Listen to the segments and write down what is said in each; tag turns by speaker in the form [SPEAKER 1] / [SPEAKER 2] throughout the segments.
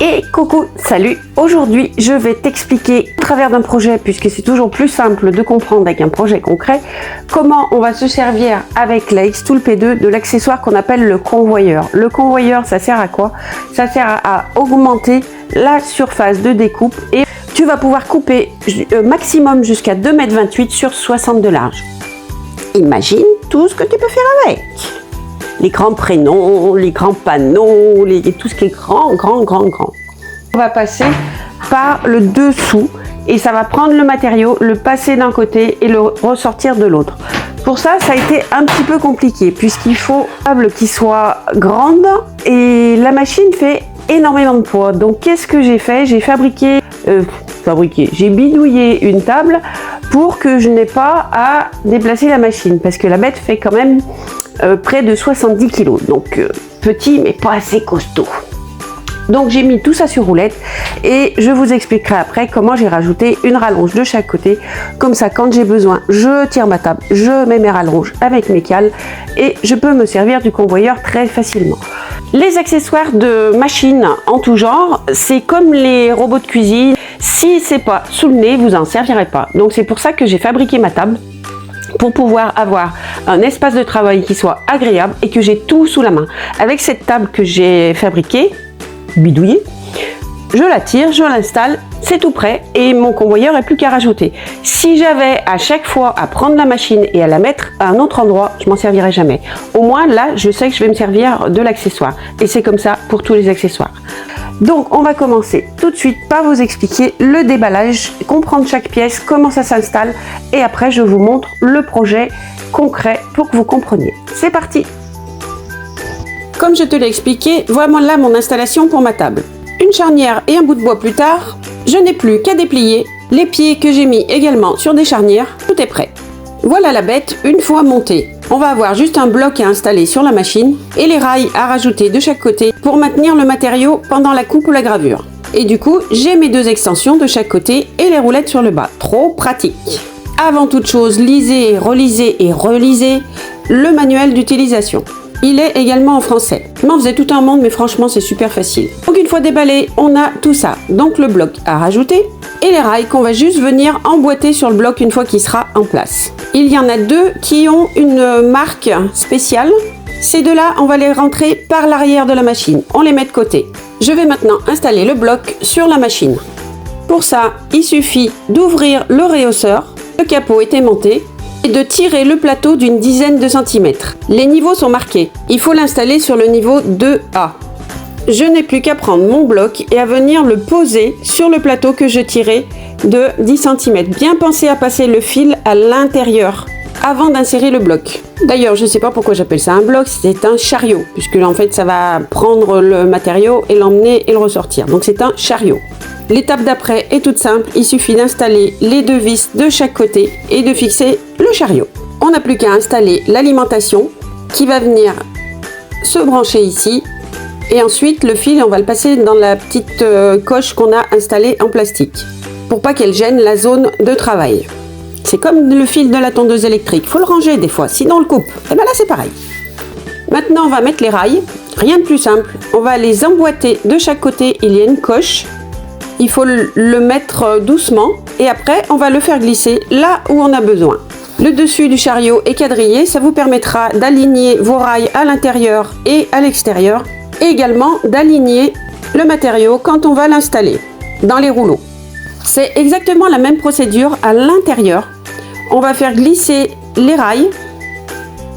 [SPEAKER 1] Et coucou, salut! Aujourd'hui, je vais t'expliquer au travers d'un projet, puisque c'est toujours plus simple de comprendre avec un projet concret, comment on va se servir avec la Xtool P2 de l'accessoire qu'on appelle le convoyeur. Le convoyeur, ça sert à quoi? Ça sert à augmenter la surface de découpe et tu vas pouvoir couper maximum jusqu'à 2,28 m sur 60 de large. Imagine tout ce que tu peux faire avec. Les grands prénoms, les grands panneaux, tout ce qui est grand. On va passer par le dessous et ça va prendre le matériau, le passer d'un côté et le ressortir de l'autre. Pour ça, ça a été un petit peu compliqué puisqu'il faut une table qui soit grande et la machine fait énormément de poids. Donc qu'est-ce que j'ai fait? J'ai j'ai bidouillé une table pour que je n'ai pas à déplacer la machine parce que la bête fait quand même près de 70 kg, donc petit mais pas assez costaud. Donc j'ai mis tout ça sur roulette et je vous expliquerai après comment j'ai rajouté une rallonge de chaque côté. Comme ça, quand j'ai besoin, je tire ma table, je mets mes rallonges avec mes cales et je peux me servir du convoyeur très facilement. Les accessoires de machine en tout genre, c'est comme les robots de cuisine. Si c'est pas sous le nez, vous en servirez pas. Donc c'est pour ça que j'ai fabriqué ma table, pour pouvoir avoir un espace de travail qui soit agréable et que j'ai tout sous la main. Avec cette table que j'ai fabriquée, bidouillée, je la tire, je l'installe, c'est tout prêt et mon convoyeur n'est plus qu'à rajouter. Si j'avais à chaque fois à prendre la machine et à la mettre à un autre endroit, je m'en servirais jamais. Au moins là, je sais que je vais me servir de l'accessoire et c'est comme ça pour tous les accessoires. Donc on va commencer tout de suite par vous expliquer le déballage, comprendre chaque pièce, comment ça s'installe et après je vous montre le projet concret pour que vous compreniez. C'est parti! Comme je te l'ai expliqué, voilà là mon installation pour ma table. Une charnière et un bout de bois plus tard, je n'ai plus qu'à déplier les pieds que j'ai mis également sur des charnières, tout est prêt. Voilà la bête une fois montée. On va avoir juste un bloc à installer sur la machine et les rails à rajouter de chaque côté pour maintenir le matériau pendant la coupe ou la gravure. Et du coup, j'ai mes deux extensions de chaque côté et les roulettes sur le bas. Trop pratique! Avant toute chose, lisez, relisez et relisez le manuel d'utilisation. Il est également en français. Je m'en faisais tout un monde, mais franchement, c'est super facile. Donc une fois déballé, on a tout ça. Donc le bloc à rajouter et les rails qu'on va juste venir emboîter sur le bloc une fois qu'il sera en place. Il y en a deux qui ont une marque spéciale. Ces deux-là, on va les rentrer par l'arrière de la machine. On les met de côté. Je vais maintenant installer le bloc sur la machine. Pour ça, il suffit d'ouvrir le réhausseur. Le capot est aimanté. Et de tirer le plateau d'une dizaine de centimètres. Les niveaux sont marqués. Il faut l'installer sur le niveau 2A. Je n'ai plus qu'à prendre mon bloc et à venir le poser sur le plateau que je tirais de 10 cm. Bien penser à passer le fil à l'intérieur avant d'insérer le bloc. D'ailleurs, je ne sais pas pourquoi j'appelle ça un bloc, c'est un chariot, puisque là, en fait, ça va prendre le matériau et l'emmener et le ressortir. Donc c'est un chariot. L'étape d'après est toute simple, il suffit d'installer les deux vis de chaque côté et de fixer le chariot. On n'a plus qu'à installer l'alimentation qui va venir se brancher ici et ensuite le fil on va le passer dans la petite coche qu'on a installée en plastique pour pas qu'elle gêne la zone de travail. C'est comme le fil de la tondeuse électrique, il faut le ranger des fois, sinon on le coupe. Et bien là c'est pareil. Maintenant on va mettre les rails, rien de plus simple, on va les emboîter de chaque côté, il y a une coche. Il faut le mettre doucement et après on va le faire glisser là où on a besoin. Le dessus du chariot est quadrillé, ça vous permettra d'aligner vos rails à l'intérieur et à l'extérieur et également d'aligner le matériau quand on va l'installer dans les rouleaux. C'est exactement la même procédure à l'intérieur. On va faire glisser les rails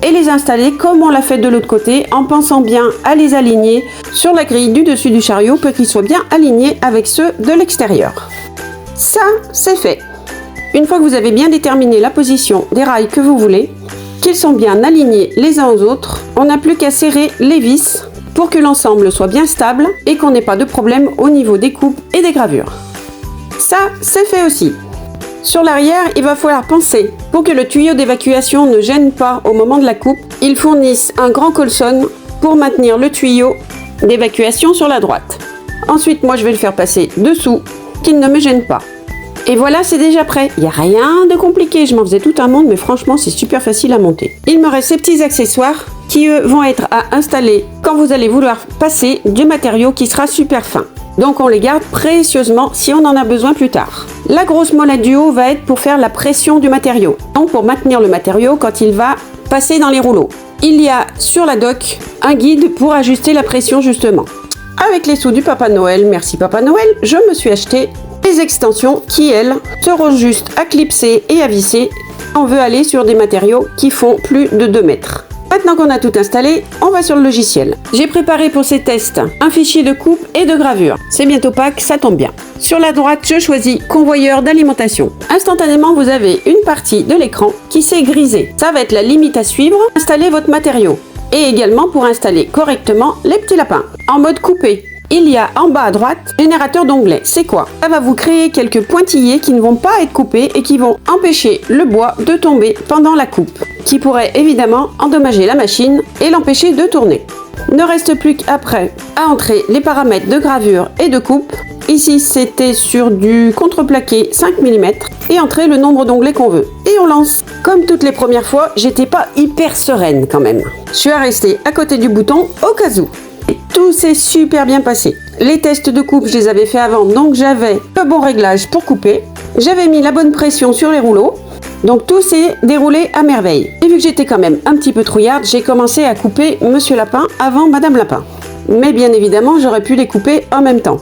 [SPEAKER 1] et les installer comme on l'a fait de l'autre côté en pensant bien à les aligner sur la grille du dessus du chariot pour qu'ils soient bien alignés avec ceux de l'extérieur. Ça, c'est fait. Une fois que vous avez bien déterminé la position des rails que vous voulez, qu'ils sont bien alignés les uns aux autres, on n'a plus qu'à serrer les vis pour que l'ensemble soit bien stable et qu'on n'ait pas de problème au niveau des coupes et des gravures. Ça, c'est fait aussi. Sur l'arrière, il va falloir penser, pour que le tuyau d'évacuation ne gêne pas au moment de la coupe, ils fournissent un grand colson pour maintenir le tuyau d'évacuation sur la droite. Ensuite, moi je vais le faire passer dessous, qu'il ne me gêne pas. Et voilà, c'est déjà prêt. Il n'y a rien de compliqué, je m'en faisais tout un monde, mais franchement c'est super facile à monter. Il me reste ces petits accessoires qui eux vont être à installer quand vous allez vouloir passer du matériau qui sera super fin. Donc on les garde précieusement si on en a besoin plus tard. La grosse molette du haut va être pour faire la pression du matériau, donc pour maintenir le matériau quand il va passer dans les rouleaux. Il y a sur la dock un guide pour ajuster la pression justement. Avec les sous du Papa Noël, merci Papa Noël, je me suis acheté des extensions qui, elles, seront juste à clipser et à visser. On veut aller sur des matériaux qui font plus de 2 mètres. Maintenant qu'on a tout installé, on va sur le logiciel. J'ai préparé pour ces tests un fichier de coupe et de gravure. C'est bientôt Pâques, ça tombe bien. Sur la droite, je choisis convoyeur d'alimentation. Instantanément, vous avez une partie de l'écran qui s'est grisée. Ça va être la limite à suivre. Installez votre matériau. Et également pour installer correctement les petits lapins. En mode coupé, il y a en bas à droite générateur d'onglets. C'est quoi? Ça va vous créer quelques pointillés qui ne vont pas être coupés et qui vont empêcher le bois de tomber pendant la coupe, qui pourrait évidemment endommager la machine et l'empêcher de tourner. Ne reste plus qu'après à entrer les paramètres de gravure et de coupe. Ici c'était sur du contreplaqué 5 mm et entrer le nombre d'onglets qu'on veut. Et on lance. Comme toutes les premières fois, j'étais pas hyper sereine quand même. Je suis restée à côté du bouton au cas où. Et tout s'est super bien passé. Les tests de coupe, je les avais fait avant, donc j'avais le bon réglage pour couper. J'avais mis la bonne pression sur les rouleaux. Donc tout s'est déroulé à merveille. Et vu que j'étais quand même un petit peu trouillarde, j'ai commencé à couper Monsieur Lapin avant Madame Lapin. Mais bien évidemment, j'aurais pu les couper en même temps.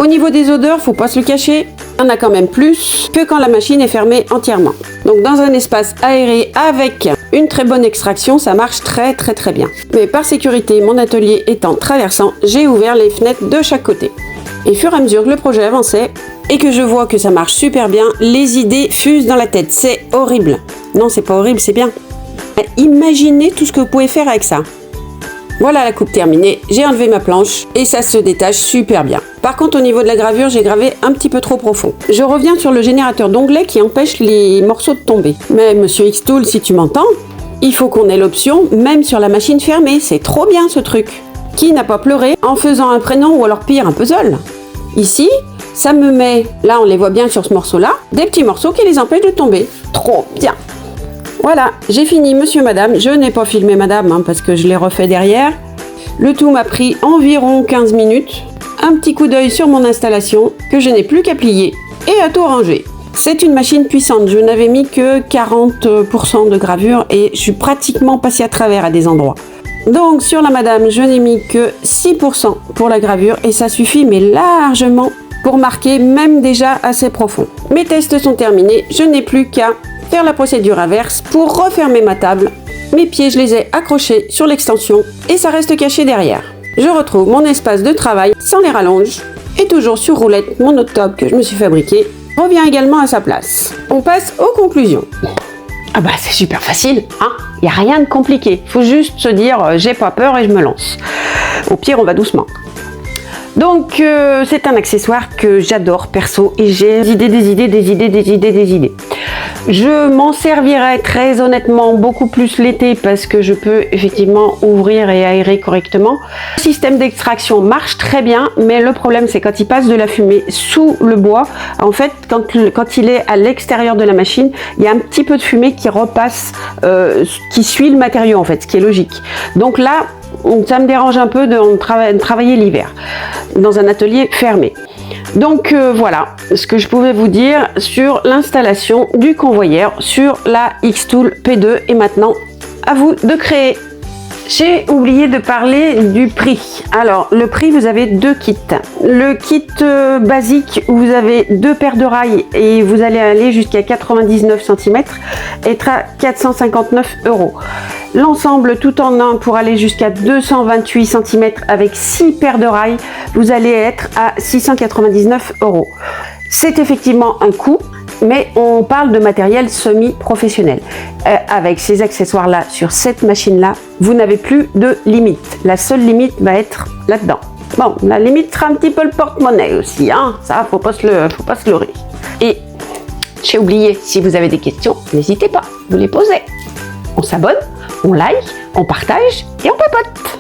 [SPEAKER 1] Au niveau des odeurs, faut pas se le cacher, il y en a quand même plus que quand la machine est fermée entièrement. Donc dans un espace aéré avec une très bonne extraction, ça marche très bien. Mais par sécurité, mon atelier étant traversant, j'ai ouvert les fenêtres de chaque côté. Et au fur et à mesure que le projet avançait et que je vois que ça marche super bien, les idées fusent dans la tête. C'est horrible. Non, c'est pas horrible, c'est bien. Imaginez tout ce que vous pouvez faire avec ça. Voilà la coupe terminée, j'ai enlevé ma planche et ça se détache super bien. Par contre au niveau de la gravure, j'ai gravé un petit peu trop profond. Je reviens sur le générateur d'onglets qui empêche les morceaux de tomber. Mais monsieur Xtool, si tu m'entends, il faut qu'on ait l'option même sur la machine fermée, c'est trop bien ce truc. Qui n'a pas pleuré en faisant un prénom ou alors pire un puzzle? Ici, ça me met, là on les voit bien sur ce morceau-là, des petits morceaux qui les empêchent de tomber. Trop bien! Voilà, j'ai fini monsieur madame, je n'ai pas filmé madame parce que je l'ai refait derrière. Le tout m'a pris environ 15 minutes. Un petit coup d'œil sur mon installation que je n'ai plus qu'à plier et à tout ranger. C'est une machine puissante, je n'avais mis que 40% de gravure et je suis pratiquement passée à travers à des endroits. Donc sur la madame, je n'ai mis que 6% pour la gravure et ça suffit mais largement pour marquer même déjà assez profond. Mes tests sont terminés, je n'ai plus qu'à faire la procédure inverse pour refermer ma table. Mes pieds, je les ai accrochés sur l'extension et ça reste caché derrière. Je retrouve mon espace de travail sans les rallonges et toujours sur roulette, mon autre table que je me suis fabriqué revient également à sa place. On passe aux conclusions. Ah bah c'est super facile, hein, il n'y a rien de compliqué. Faut juste se dire j'ai pas peur et je me lance. Au pire on va doucement. Donc c'est un accessoire que j'adore perso et j'ai des idées. Je m'en servirai très honnêtement beaucoup plus l'été parce que je peux effectivement ouvrir et aérer correctement. Le système d'extraction marche très bien, mais le problème c'est quand il passe de la fumée sous le bois, en fait quand il est à l'extérieur de la machine, il y a un petit peu de fumée qui repasse, qui suit le matériau en fait, ce qui est logique. Donc là, ça me dérange un peu de travailler l'hiver dans un atelier fermé. Donc voilà ce que je pouvais vous dire sur l'installation du convoyeur sur la Xtool P2 et maintenant à vous de créer. J'ai oublié de parler du prix. Alors le prix, vous avez deux kits. Le kit basique où vous avez deux paires de rails et vous allez aller jusqu'à 99 cm est à 459 €. L'ensemble tout en un pour aller jusqu'à 228 cm avec 6 paires de rails, vous allez être à 699 €. C'est effectivement un coût, mais on parle de matériel semi-professionnel. Avec ces accessoires-là, sur cette machine-là, vous n'avez plus de limite. La seule limite va être là-dedans. Bon, la limite sera un petit peu le porte-monnaie aussi, hein. Ça, faut pas se leurrer. Et j'ai oublié, si vous avez des questions, n'hésitez pas, vous les posez. On s'abonne, on like, on partage et on papote.